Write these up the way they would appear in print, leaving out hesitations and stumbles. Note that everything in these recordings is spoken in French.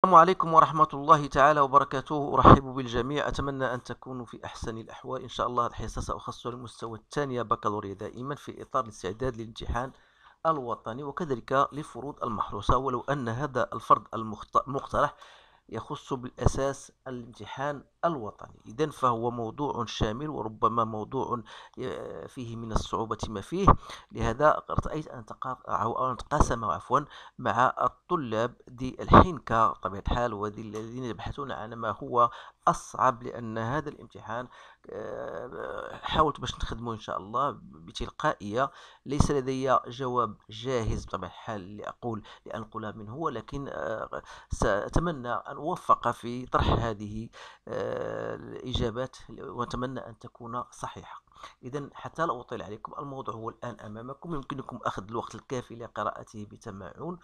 السلام عليكم ورحمة الله تعالى وبركاته. أرحب بالجميع، أتمنى أن تكونوا في أحسن الأحوال. إن شاء الله الحصة سأخصصها للمستوى الثاني بكالوريا دائما في إطار الاستعداد للامتحان الوطني وكذلك للفروض المحروسة، ولو أن هذا الفرض المقترح يخص بالأساس الامتحان الوطني. إذن فهو موضوع شامل وربما موضوع فيه من الصعوبة ما فيه. لهذا رأيت أن أتقاسم مع الطلاب دي الحنكة بطبيعة الحال الذين يبحثون عن ما هو أصعب، لأن هذا الامتحان حاولت باش نخدمه إن شاء الله بتلقائية. ليس لدي جواب جاهز بطبيعة الحال لأنقل منه، ولكن سأتمنى أن أوفق في طرح هذه الإجابات، وأتمنى أن تكون صحيحة. إذا حتى لا أطيل عليكم، الموضوع هو الآن أمامكم، يمكنكم أخذ الوقت الكافي لقراءته بتمعن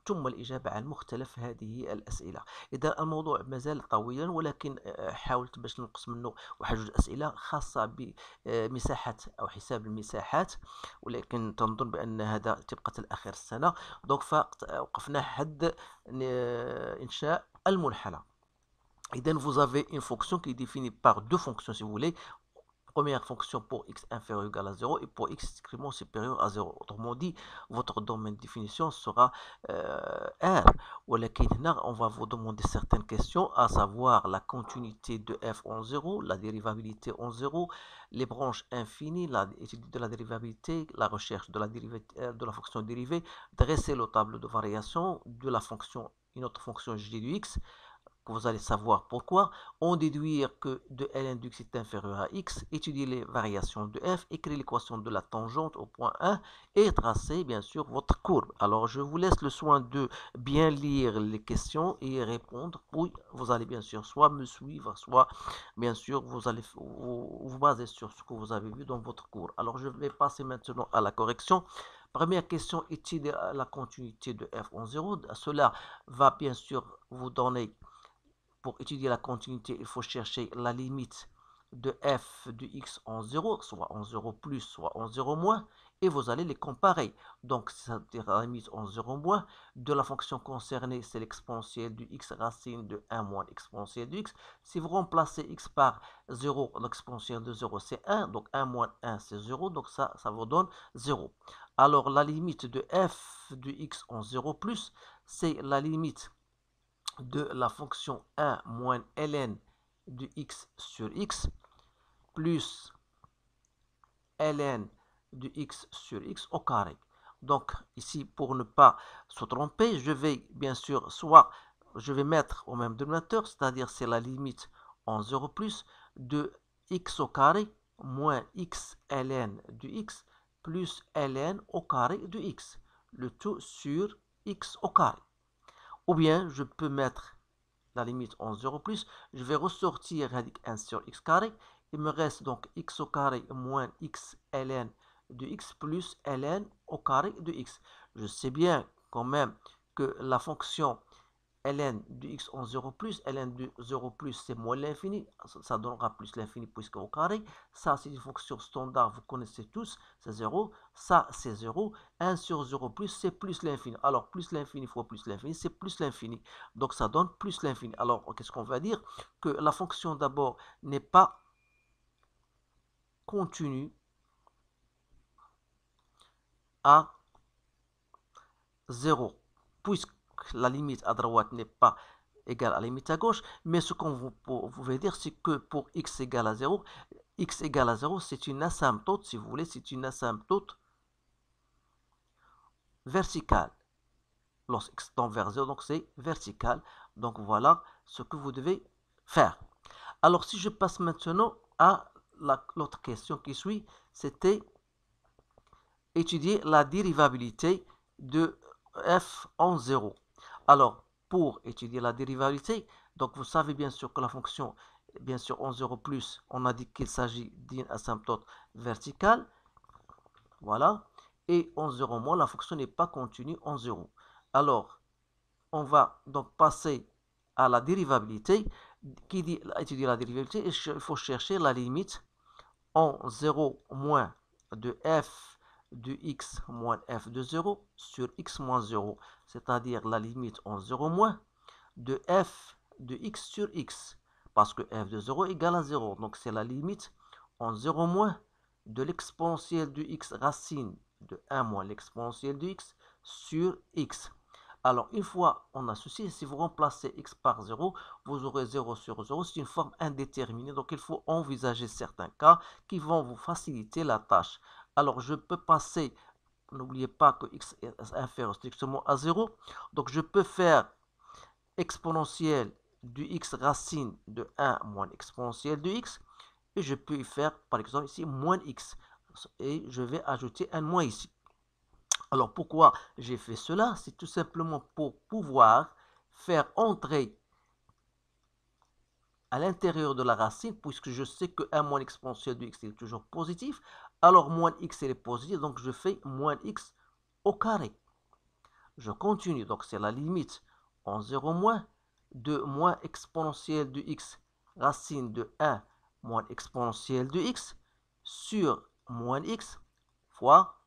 ثم الإجابة عن مختلف هذه الأسئلة. إذا الموضوع ما زال طويلا، ولكن حاولت باش ننقص منه واحد جوج أسئلة خاصة بمساحة أو حساب المساحات، ولكن تنظن بأن هذا طبقة الآخر السنة. دونك فوقفنا حد إنشاء المنحنى. إذا vous avez une fonction qui est définie par deux fonctions si vous voulez. Première fonction pour x inférieur ou égal à 0 et pour x strictement supérieur à 0. Autrement dit, votre domaine de définition sera R. ولكن هنا on va vous demander certaines questions, à savoir la continuité de f en 0, la dérivabilité en 0, les branches infinies, l'étude de la dérivabilité, la recherche de la fonction dérivée, dresser le tableau de variation de la fonction, une autre fonction g de x, que vous allez savoir pourquoi, on déduire que de ln de x est inférieur à x, étudier les variations de f, écrire l'équation de la tangente au point 1 et tracer bien sûr votre courbe. Alors je vous laisse le soin de bien lire les questions et répondre. Puis vous allez bien sûr soit me suivre, soit bien sûr vous allez vous baser sur ce que vous avez vu dans votre cours. Alors je vais passer maintenant à la correction. Première question, étudier la continuité de f en 0. Cela va bien sûr vous donner, pour étudier la continuité, il faut chercher la limite de f de x en 0, soit en 0 plus, soit en 0 moins, et vous allez les comparer. Donc, c'est-à-dire la limite en 0 moins de la fonction concernée, c'est l'exponentielle du x racine de 1 moins l'exponentielle de x. Si vous remplacez x par 0, l'exponentielle de 0, c'est 1, donc 1 moins 1, c'est 0, donc ça vous donne 0. Alors, la limite de f de x en 0 plus, c'est la limite de la fonction 1 moins ln de x sur x plus ln de x sur x au carré. Donc ici, pour ne pas se tromper, je vais bien sûr je vais mettre au même dénominateur, c'est-à-dire c'est la limite en 0 plus de x au carré moins x ln de x plus ln au carré de x, le tout sur x au carré. Ou bien je peux mettre la limite en 0 plus, je vais ressortir radic 1 sur x carré, il me reste donc x au carré moins x ln de x plus ln au carré de x. Je sais bien quand même que la fonction ln de x en 0 plus, ln de 0 plus c'est moins l'infini, ça donnera plus l'infini puisque au carré, ça c'est une fonction standard, vous connaissez tous, c'est 0, ça c'est 0, 1 sur 0 plus c'est plus l'infini, alors plus l'infini fois plus l'infini c'est plus l'infini, donc ça donne plus l'infini. Alors qu'est-ce qu'on va dire? Que la fonction d'abord n'est pas continue à 0, puisque la limite à droite n'est pas égale à la limite à gauche, mais ce qu'on vous pouvez dire, c'est que pour x égale à 0, x égale à 0, c'est une asymptote, si vous voulez, c'est une asymptote verticale. Lorsque x tend vers 0, donc c'est vertical. Donc voilà ce que vous devez faire. Alors si je passe maintenant à l'autre question qui suit, c'était étudier la dérivabilité de f en 0. Alors, pour étudier la dérivabilité, donc vous savez bien sûr que la fonction, bien sûr en 0 plus, on a dit qu'il s'agit d'une asymptote verticale, voilà, et en 0 moins, la fonction n'est pas continue en 0. Alors, on va donc passer à la dérivabilité. Qui dit étudier la dérivabilité, il faut chercher la limite en 0 moins de f de x moins f de 0 sur x moins 0, c'est-à-dire la limite en 0 moins de f de x sur x, parce que f de 0 égale à 0. Donc c'est la limite en 0 moins de l'exponentielle de x racine de 1 moins l'exponentielle de x sur x. Alors, une fois on a ceci, si vous remplacez x par 0, vous aurez 0 sur 0. C'est une forme indéterminée, donc il faut envisager certains cas qui vont vous faciliter la tâche. Alors, je peux passer, n'oubliez pas que x est inférieur strictement à 0, donc je peux faire exponentielle du x racine de 1 moins exponentielle de x, et je peux y faire, par exemple, ici, moins x, et je vais ajouter un moins ici. Alors, pourquoi j'ai fait cela? C'est tout simplement pour pouvoir faire entrer à l'intérieur de la racine, puisque je sais que 1 moins exponentielle de x est toujours positif, alors moins x est positif, donc je fais moins x au carré. Je continue, donc c'est la limite en 0 moins de moins exponentielle de x racine de 1 moins exponentielle de x sur moins x fois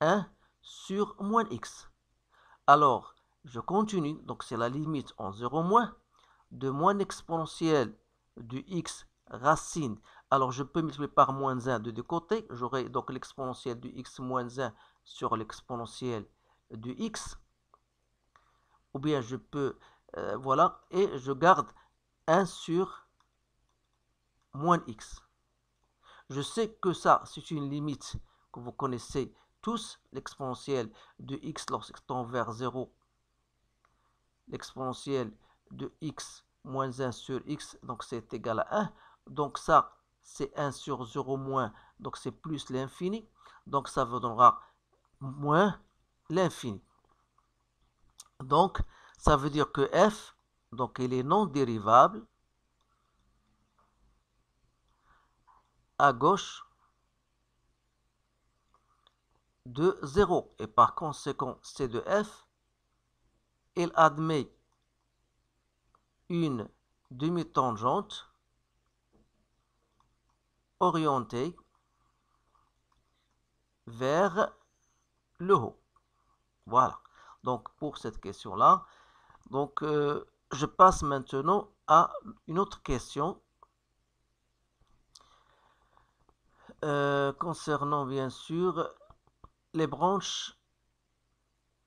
1 sur moins x. Alors, je continue, donc c'est la limite en 0 moins de moins exponentielle de x racine. Alors, je peux multiplier par moins 1 de deux côtés. J'aurai donc l'exponentielle de x moins 1 sur l'exponentielle de x. Ou bien je peux, voilà, et je garde 1 sur moins x. Je sais que ça, c'est une limite que vous connaissez tous, l'exponentielle de x lorsqu'il tend vers 0, l'exponentielle de x moins 1 sur x, donc c'est égal à 1. Donc ça, c'est 1 sur 0 moins, donc c'est plus l'infini. Donc ça vous donnera moins l'infini. Donc, ça veut dire que f, donc il est non dérivable à gauche de 0. Et par conséquent, C de f, il admet une demi-tangente orientée vers le haut. Voilà. Donc, pour cette question-là, donc je passe maintenant à une autre question concernant bien sûr les branches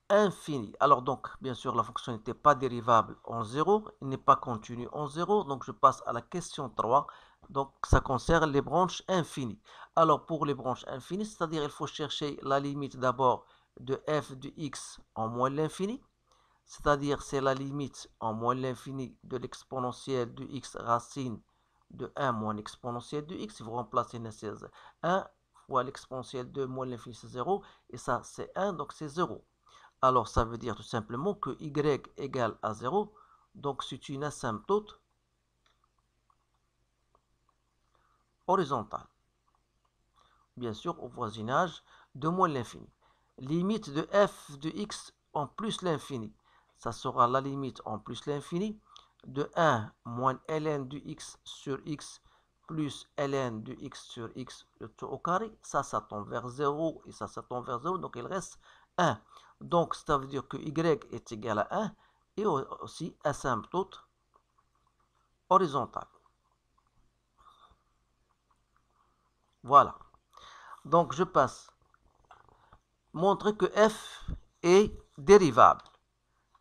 infinies. Alors donc, bien sûr, la fonction n'était pas dérivable en 0, il n'est pas continu en 0, donc je passe à la question 3. Donc, ça concerne les branches infinies. Alors, pour les branches infinies, c'est-à-dire il faut chercher la limite d'abord de f de x en moins l'infini, c'est-à-dire c'est la limite en moins l'infini de l'exponentielle de x racine de 1 moins l'exponentielle de x. Si vous remplacez 1 fois l'exponentielle de moins l'infini, c'est 0, et ça c'est 1, donc c'est 0. Alors ça veut dire tout simplement que y égale à 0, donc c'est une asymptote horizontale, bien sûr au voisinage de moins l'infini. Limite de f de x en plus l'infini, ça sera la limite en plus l'infini de 1 moins ln de x sur x plus ln de x sur x, le tout au carré. Ça tend vers 0 et ça tend vers 0, donc il reste 1. Donc ça veut dire que y est égal à 1 et aussi asymptote horizontale. Voilà. Donc je passe. Montrer que f est dérivable.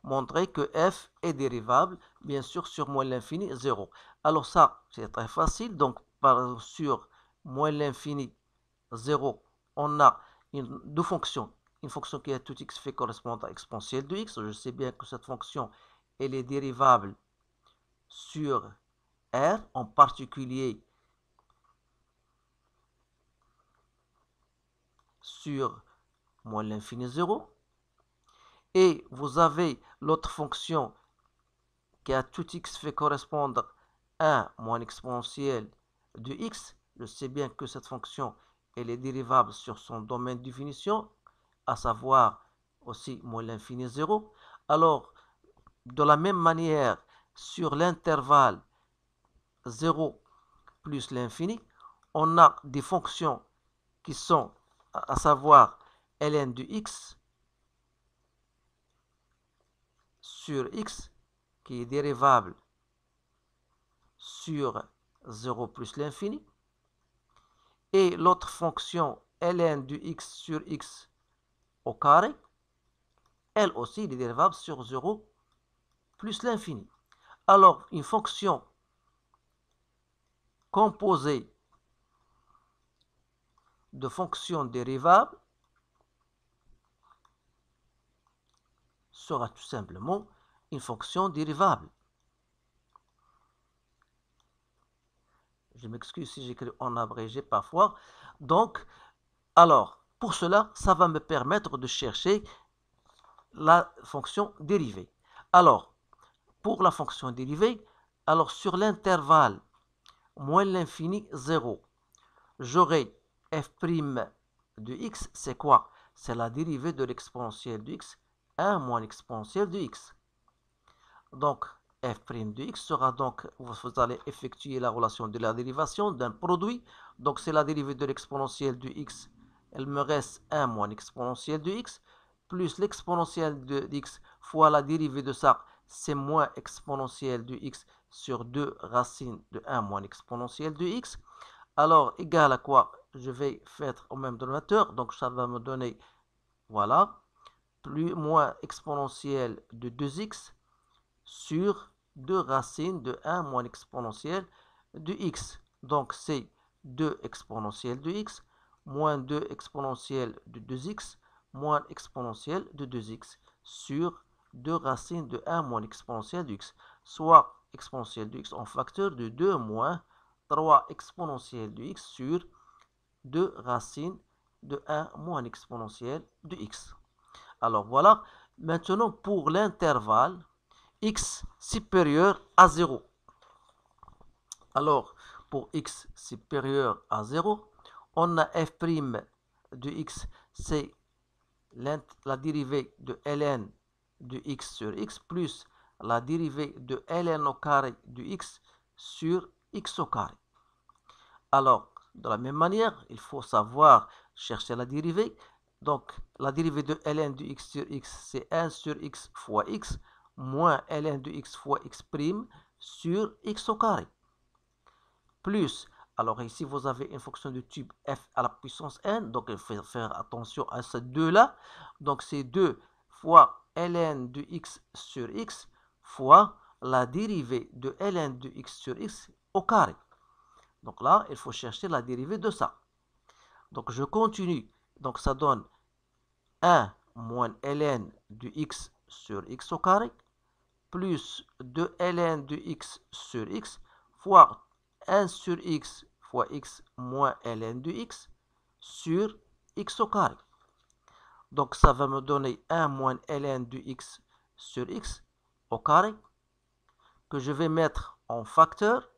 Montrer que f est dérivable, bien sûr, sur moins l'infini, 0. Alors ça, c'est très facile. Donc, sur moins l'infini, 0, on a deux fonctions. Une fonction qui a tout x fait correspondre à exponentielle de x. Je sais bien que cette fonction, elle est dérivable sur R, en particulier sur moins l'infini 0. Et vous avez l'autre fonction qui a tout x fait correspondre à 1 moins exponentielle de x. Je sais bien que cette fonction, elle est dérivable sur son domaine de définition, à savoir aussi moins l'infini 0. Alors, de la même manière, sur l'intervalle 0 plus l'infini, on a des fonctions qui sont, à savoir ln de x sur x qui est dérivable sur 0 plus l'infini, et l'autre fonction ln de x sur x au carré, elle aussi est dérivable sur 0 plus l'infini. Alors, une fonction composée de fonctions dérivables sera tout simplement une fonction dérivable. Je m'excuse si j'écris en abrégé parfois. Donc, alors, pour cela, ça va me permettre de chercher la fonction dérivée. Alors, pour la fonction dérivée, alors sur l'intervalle moins l'infini 0, j'aurai f' de x, c'est quoi? C'est la dérivée de l'exponentielle de x, 1 moins l'exponentielle de x. Donc, f' de x sera donc, vous allez effectuer la relation de la dérivation d'un produit. Donc, c'est la dérivée de l'exponentielle de x. Elle me reste 1 moins l'exponentielle de x, plus l'exponentielle de x fois la dérivée de ça, c'est moins exponentielle de x sur 2 racines de 1 moins l'exponentielle de x. Alors, égal à quoi? Je vais faire au même dénominateur. Donc, ça va me donner, voilà, plus moins exponentielle de 2x sur 2 racines de 1 moins exponentielle de x. Donc, c'est 2 exponentielle de x moins 2 exponentielle de 2x moins exponentielle de 2x sur 2 racines de 1 moins exponentielle de x, soit exponentielle de x en facteur de 2 moins 3 exponentielle de x sur 2 racines de 1 moins exponentielle de x. Alors voilà, maintenant pour l'intervalle x supérieur à 0. Alors, pour x supérieur à 0, on a f' de x, c'est la dérivée de ln de x sur x plus la dérivée de ln au carré de x sur x au carré. Alors, de la même manière, il faut savoir chercher la dérivée. Donc, la dérivée de ln de x sur x, c'est 1 sur x fois x moins ln de x fois x' sur x au carré. Plus, alors ici vous avez une fonction de type f à la puissance n, donc il faut faire attention à ces deux-là. Donc c'est 2 fois ln de x sur x fois la dérivée de ln de x sur x au carré. Donc là, il faut chercher la dérivée de ça. Donc je continue. Donc ça donne 1 moins ln de x sur x au carré plus 2 ln de x sur x fois 1 sur x fois x moins ln de x sur x au carré. Donc ça va me donner 1 moins ln de x sur x au carré que je vais mettre en facteur.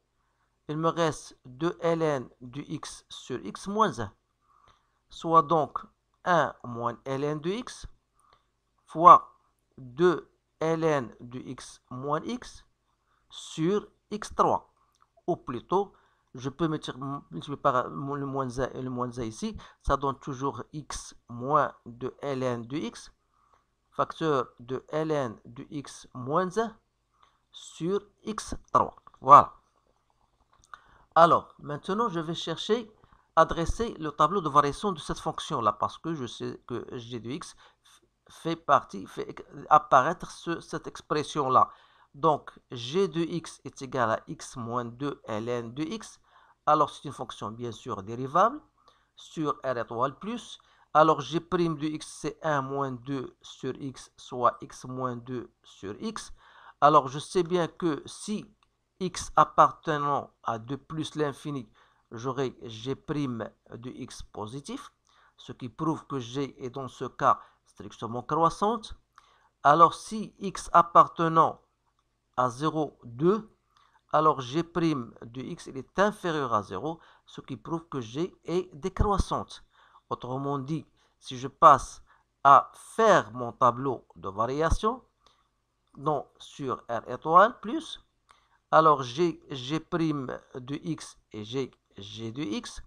Il me reste 2 ln de x sur x moins 1, soit donc 1 moins ln de x fois 2 ln de x moins x sur x3. Ou plutôt, je peux multiplier par le moins 1 et le moins 1 ici. Ça donne toujours x moins 2 ln de x, facteur de ln de x moins 1 sur x3. Voilà. Alors, maintenant, je vais chercher à dresser le tableau de variation de cette fonction-là, parce que je sais que g de x fait apparaître cette expression-là. Donc, g de x est égal à x moins 2 ln de x. Alors, c'est une fonction, bien sûr, dérivable sur r étoile plus. Alors, g' de x, c'est 1 moins 2 sur x, soit x moins 2 sur x. Alors, je sais bien que si x appartenant à 2 plus l'infini, j'aurai g' de x positif, ce qui prouve que g est dans ce cas strictement croissante. Alors si x appartenant à 0, 2, alors g' de x il est inférieur à 0, ce qui prouve que g est décroissante. Autrement dit, si je passe à faire mon tableau de variation, non sur r étoile plus, alors g' de x et g de x,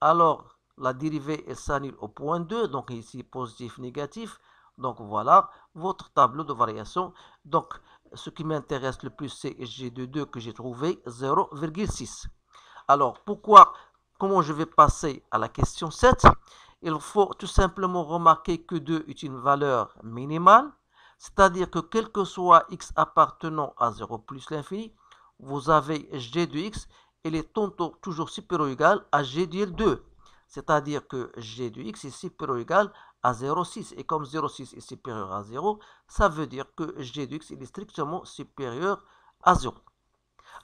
alors la dérivée elle s'annule au point 2, donc ici positif, négatif. Donc voilà votre tableau de variation. Donc ce qui m'intéresse le plus, c'est g de 2 que j'ai trouvé 0,6. Alors, comment je vais passer à la question 7? Il faut tout simplement remarquer que 2 est une valeur minimale, c'est-à-dire que quel que soit x appartenant à 0 plus l'infini, vous avez g de x, il est toujours supérieur ou égal à g de 2. C'est-à-dire que g de x est supérieur ou égal à 0,6. Et comme 0,6 est supérieur à 0, ça veut dire que g de x est strictement supérieur à 0.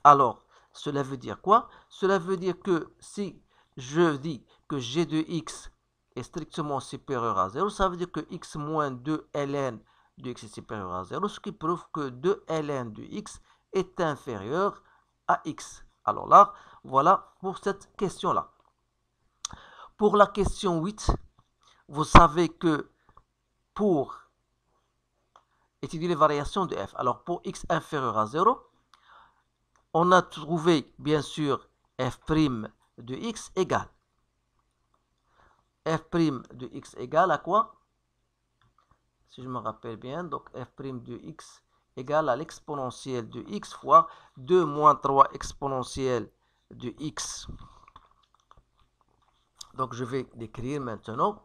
Alors, cela veut dire quoi? Cela veut dire que si je dis que g de x est strictement supérieur à 0, ça veut dire que x moins 2 ln de x est supérieur à 0, ce qui prouve que 2 ln de x est inférieur à x. Alors là, voilà pour cette question-là. Pour la question 8, vous savez que pour étudier les variations de f, alors pour x inférieur à 0, on a trouvé bien sûr f' de x égale. F' de x égale à quoi? Si je me rappelle bien, donc f' de x égale à l'exponentielle de x fois 2 moins 3 exponentielle de x. Donc je vais l'écrire maintenant.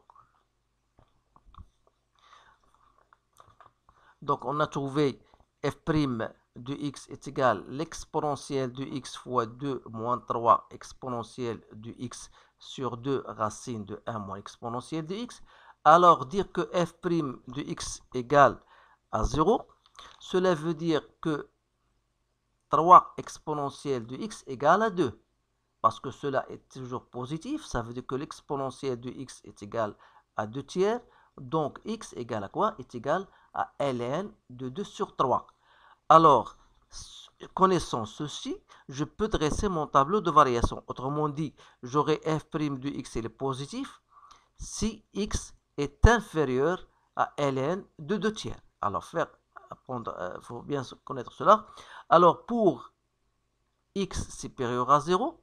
Donc on a trouvé f' de x est égal à l'exponentielle de x fois 2 moins 3 exponentielle de x sur 2 racine de 1 moins exponentielle de x. Alors dire que f' de x égale à 0, cela veut dire que 3 exponentielle de x égale à 2. Parce que cela est toujours positif, ça veut dire que l'exponentielle de x est égal à 2 tiers. Donc x égale à quoi? Est égal à ln de 2 sur 3. Alors, connaissant ceci, je peux dresser mon tableau de variation. Autrement dit, j'aurai f' de x, il est positif, si x est inférieur à ln de 2 tiers. Alors, il faut bien connaître cela. Alors, pour x supérieur à 0,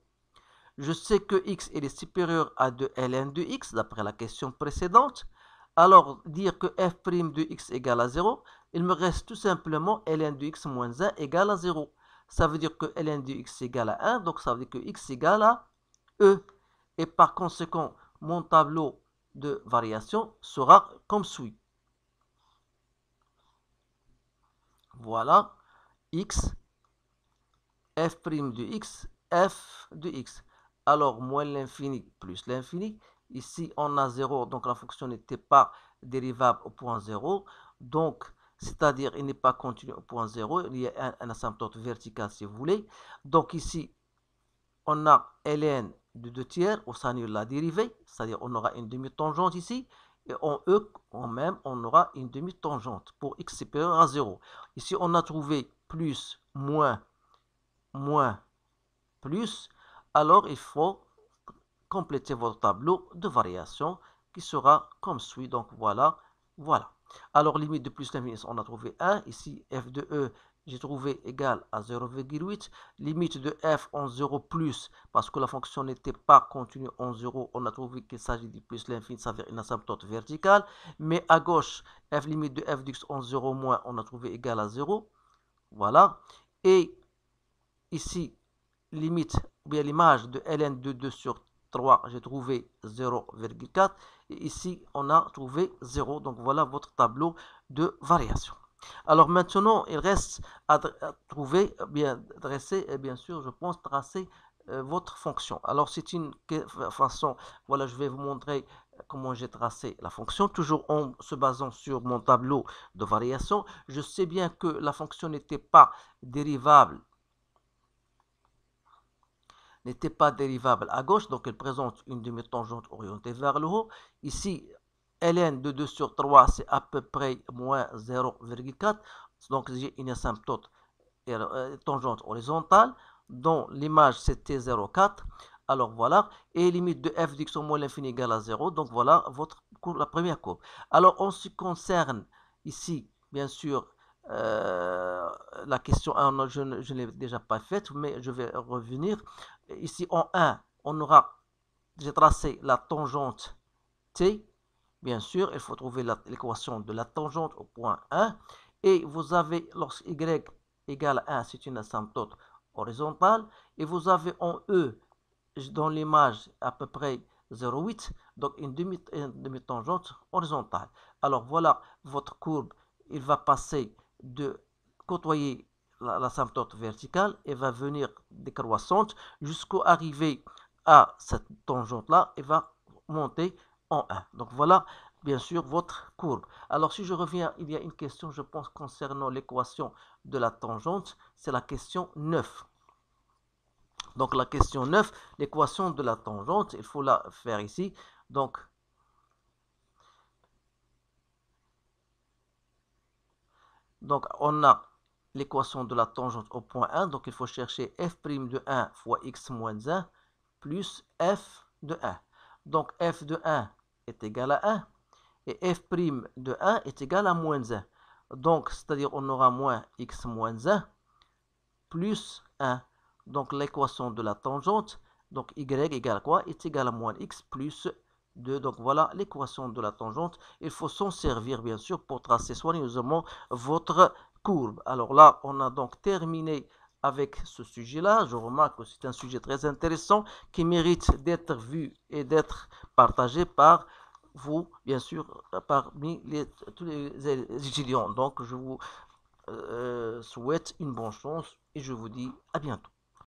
je sais que x est supérieur à 2 ln de x, d'après la question précédente. Alors, dire que f' de x égale à 0, il me reste tout simplement ln de x moins 1 égale à 0. Ça veut dire que ln de x égale à 1, donc ça veut dire que x égale à e. Et par conséquent, mon tableau de variation sera comme suit. Voilà, x, f' de x, f de x. Alors, moins l'infini plus l'infini. Ici, on a 0, donc la fonction n'était pas dérivable au point 0. Donc, c'est-à-dire, il n'est pas continu au point 0. Il y a un asymptote vertical, si vous voulez. Donc, ici, on a ln de 2 tiers, où ça annule la dérivée. C'est-à-dire, on aura une demi-tangente ici. Et en e, on aura une demi-tangente pour x supérieur à 0. Ici, on a trouvé plus, moins, plus. Alors, il faut compléter votre tableau de variation qui sera comme suit. Donc, voilà. Alors, limite de plus l'infini, on a trouvé 1. Ici, f de e, j'ai trouvé égal à 0,8. Limite de f en 0 plus, parce que la fonction n'était pas continue en 0, on a trouvé qu'il s'agit de plus l'infini, ça veut dire une asymptote verticale. Mais à gauche, f limite de f d'x en 0 moins, on a trouvé égal à 0. Voilà. Et ici, limite, ou bien l'image de ln de 2 sur 3, j'ai trouvé 0,4. Et ici, on a trouvé 0. Donc, voilà votre tableau de variation. Alors, maintenant, il reste à trouver, bien dresser, et bien sûr, je pense, tracer votre fonction. Alors, c'est une façon, voilà, je vais vous montrer comment j'ai tracé la fonction, toujours en se basant sur mon tableau de variation. Je sais bien que la fonction n'était pas dérivable à gauche, donc elle présente une demi-tangente orientée vers le haut. Ici, ln de 2 sur 3, c'est à peu près moins 0,4. Donc j'ai une asymptote tangente horizontale, dont l'image c'était 0,4. Alors voilà, et limite de f d'x au moins l'infini égale à 0. Donc voilà la première courbe. Alors en ce qui concerne ici, bien sûr, la question 1, je ne l'ai déjà pas faite, mais je vais revenir. Ici, en 1, j'ai tracé la tangente t. Bien sûr, il faut trouver l'équation de la tangente au point 1. Et vous avez, lorsque y égale 1, c'est une asymptote horizontale. Et vous avez en E, dans l'image, à peu près 0,8, donc une demi-tangente horizontale. Alors voilà votre courbe, il va passer de côtoyer l'asymptote verticale et va venir décroissante jusqu'à arriver à cette tangente-là et va monter en 1. Donc voilà, bien sûr, votre courbe. Alors si je reviens, il y a une question, je pense, concernant l'équation de la tangente, c'est la question 9. Donc la question 9, l'équation de la tangente, il faut la faire ici. Donc on a l'équation de la tangente au point 1. Donc il faut chercher f' de 1 fois x moins 1 plus f de 1. Donc f de 1 est égal à 1 et f' de 1 est égal à moins 1. Donc c'est-à-dire on aura moins x moins 1 plus 1. Donc l'équation de la tangente, donc y égale quoi? Est égal à moins x plus 2. Donc voilà l'équation de la tangente. Il faut s'en servir bien sûr pour tracer soigneusement votre courbe. Alors là, on a donc terminé avec ce sujet-là. Je remarque que c'est un sujet très intéressant qui mérite d'être vu et d'être partagé par vous, bien sûr, parmi tous les étudiants. Donc je vous souhaite une bonne chance et je vous dis à bientôt.